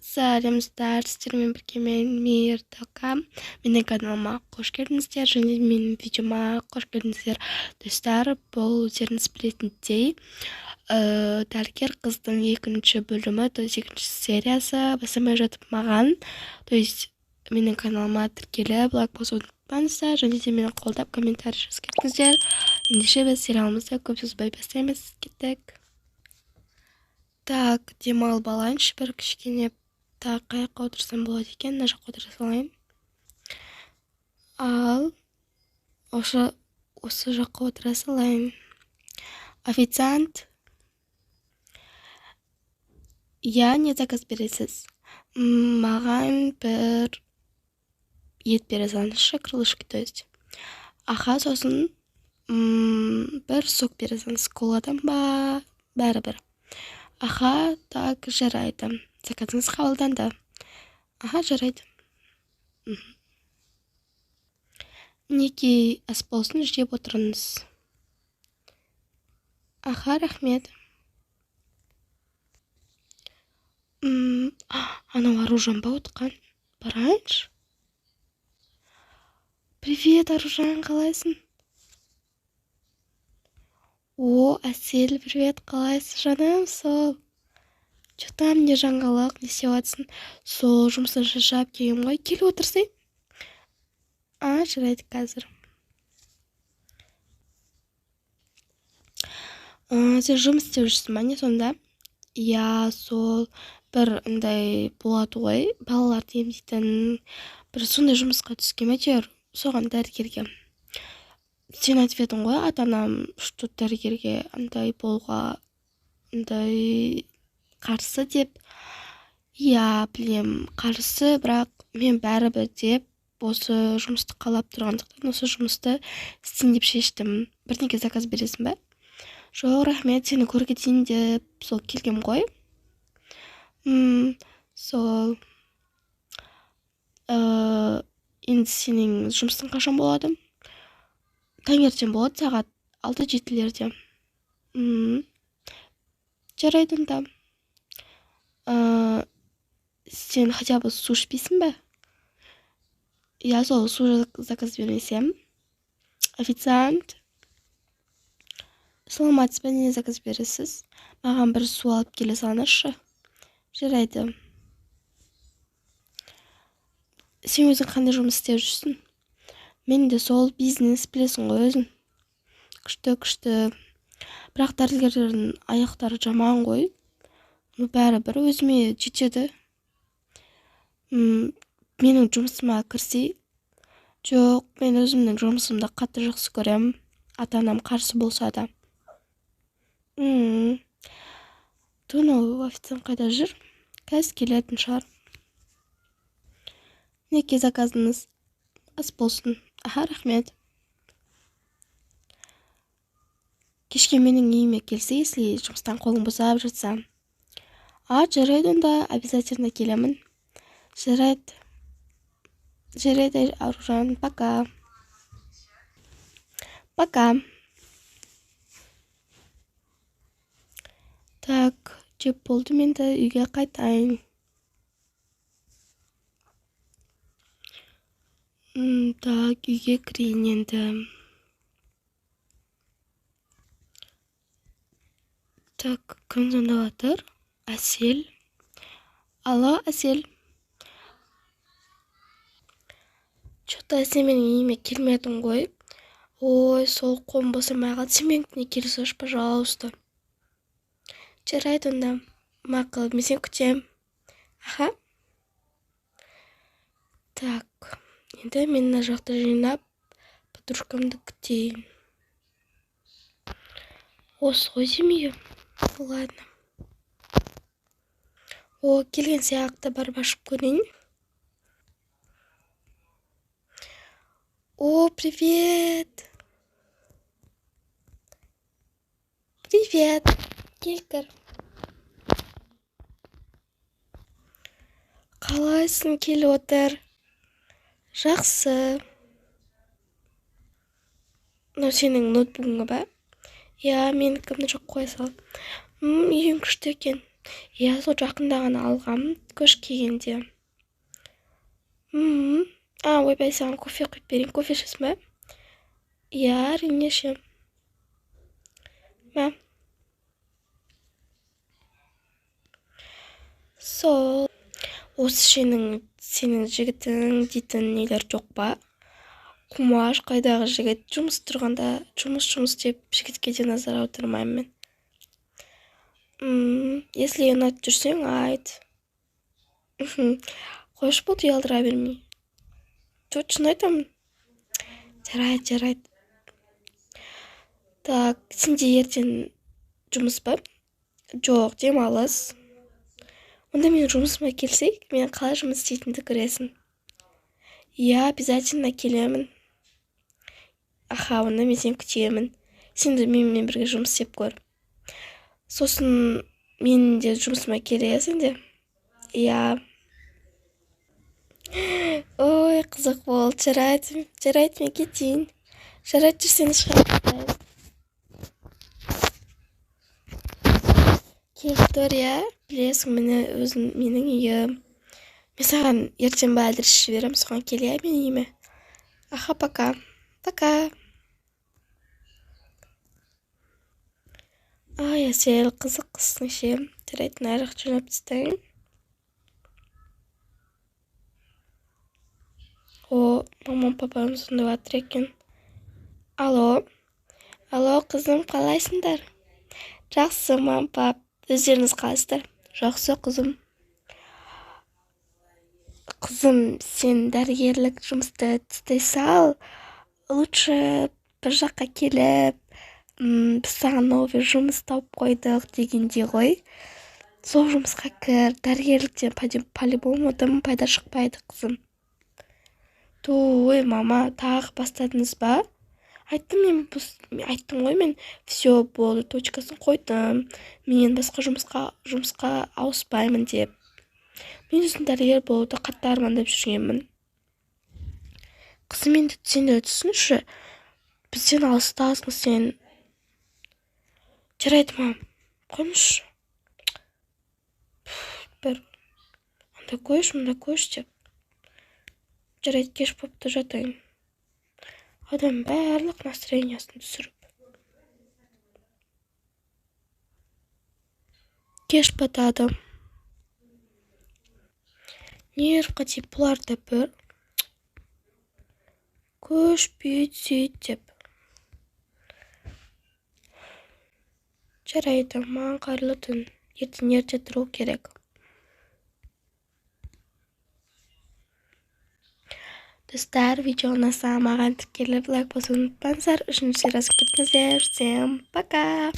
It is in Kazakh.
сәлемдер, сіздермен бірге мен Мейіртақа. Менің каналыма қош келдіңіздер, және менің видеома қош келдіңіздер. Достар, бұл өздеріңіз білетіндей дәрігер қыздың екінші бөлімі, то есть екінші сериясы бастамай жатып маған, то есть менің каналыма тіркеліп, лайк басуды ұмытпаңыздар, және де мені қолдап комментарий жазып кетіңіздер. Ендеше біз сериалымызды көп созбай бастаймыз. Кеттік. Так, демалып алайыншы бір кішкене. Так, қай жаққа отырсам болады екен? Мына жаққа отыра салайын. Ал осы жаққа отыра салайын. Официант, не заказ бересіз? Маған бір ет бере салыңызшы, крылышки, то есть. Аха, сосын бір сок бере салыңыз, коладан ба, бәрібір. Аха, так, жарайды. Заказыңыз қабылданды. Аха, жарайды. Мінекей ас болсын, жеп отырыңыз. Аха, рахмет. Анау Аружан ба отқан? Барайыншы. Привет, Аружан, қалайсың? О, Әсел, привет, қалайсың, жаным? Сол. Что-то не жаңалық, не істеватсың? Сол, жұмыстан шаршап келгем ғой. Келіп отырсың? Жарайды қазір. Сен жұмыс істеп жүрсің ба, не сонда? Я, сол, бір андай болады ғой, балаларды емдейтін, бір сондай жұмысқа түскен әйтеуір, соған дәрігерге. Сен айтып едің ғой, ата-анам что дәрігерге андай болуға андай қарсы деп. Я, білем, қарсы, бірақ мен бәрібір деп осы жұмысты қалап тұрғандықтан осы жұмысты істейін деп шештім. Бірдеңе заказ бересің бе? Жоқ, рахмет, сені көрге дейін деп сол келгем ғой. Сол, енді сенің жұмыстың қашан болады? Таңертең болады, сағат 6-7-лерде. Жарайды онда. Сен хотя бы су ішпейсің бе? Я, сол, су заказ бермесем. Официант, саламатсыз ба, не заказ бересіз? Маған бір су алып келе салыңызшы. Жарайды. Сен өзің қандай жұмыс істеп жүрсің? Мен де сол бизнес, білесің ғой өзің. Күшті. Бірақ дәрігерлердің аяқтары жаман ғой. Бәрібір өзіме жетеді. Менің жұмысыма кірсей? Жоқ, мен өзімнің жұмысымды қатты жақсы көрем. Ата-анам қарсы болса да. Туно, официант қайда жүр? Қазір келетін шығар. Неке заказыңыз? Ас болсын. Аха, рахмет. Кешке менің үйіме келсе, если жұмыстан қолың босап жатса. Жарайды онда, обязательно келемін. Жарайды. Жарайды, Аружан, пока. Пока. Так, жеп болды, мен де үйге қайтайын. Так, үйге кірейін енді. Так, кім звондап жатыр? Әсел. Алло, Әсел. Что-то сен менің үйіме келмедің ғой. Ой, сол қолым босамай қалды. Сен менің келсейші, пожалуйста. Жарайды онда. Мақұл, мен сені күтем. Аха. Так, енді мен мына жақты жинап, подружкамды күтейін. Осы ғой деймін. Ладно. О, келген сияқты барып ашып көрейін. О, привет. Привет. Кел кір. Қалайсың, кел отыр. Жақсы. Мынау сенің ноутбугыңа ба? Я, менікі мына жаққа қоя сал. Үйің күшті екен. Иә, сол жақында ғана алғам, көшіп келгенде. Ойбай, саған кофе құйып берейін. Кофе ішесің бе? Иә, әрине ішем. Мә. Сол. Осы сенің жігітің дейтін нелер жоқ па? Құмаш, қайдағы жігіт? Жұмыс тұрғанда жұмыс деп жігітке де назар аудармаймын мен. Если ұнатып жүрсең, айт. Қойшы болды, ұялдыра бермей. Точно айтамын. Жарайды. Так, сенде ертең жұмыс ба? Жоқ, демалыс. Онда мен жұмысыма келсек, мен қалай жұмыс істейтінді көресің. Иә, обязательно келемін. Аха, онда мен сені күтемін. Сен де менімен бірге жұмыс істеп көр. Сосын мен де жұмысыма келесің де. Иә. Ой, қызық болды. Жарайды, мен кетейін. Жарайды, жүрсені шығарып. Келіп тұр, иә? Білесің, менің үйім. Мен саған ертең адрес жіберем, соған кел, иә, менің үйіме. Аха, пока. Ай, әсел, қызық қызсың ше. Жарайды, нарық жөніп тастайын. Мамам папам звондап жатыр екен. Алло, қызым, қалайсыңдар? Жақсы, мам, пап. Өздеріңіз қалайсыздар? Жақсы, қызым. Қызым, сен дәрігерлік жұмысты тастай сал. Лучше бір жаққа келіп, біз саған новый жұмыс тауып қойдық дегенде ғой. Сол жұмысқа кір, дәрігерліктен по-любому пайда шықпайды, қызым. Ой, мама, тағы бастадыңыз ба? Айттым ғой, мен все болды, точкасын қойдым. Мен басқа жұмысқа ауыспаймын деп. Мен өзім дәрігер болуды қатты армандап жүргенмін. Қызым, енді сен де түсінші. Бізден алыстасың сен. Жарайды, мам. Қоймыш. Бір. Анда қойш деп. Жарайды, кеш попты жатайын. Адам барлық настроениясын түсіріп. Кеш батады. Нервқа тиіп бұларды бір. Көш бүйт сөйт деп. Жарайды, маған қайырлы түн. Ертең ерте тұру керек. Достар, видео ұнаса маған тікелей лайк басуды ұмытпаңыздар. Үшінші сериясын күтіңіздер. Всем пока!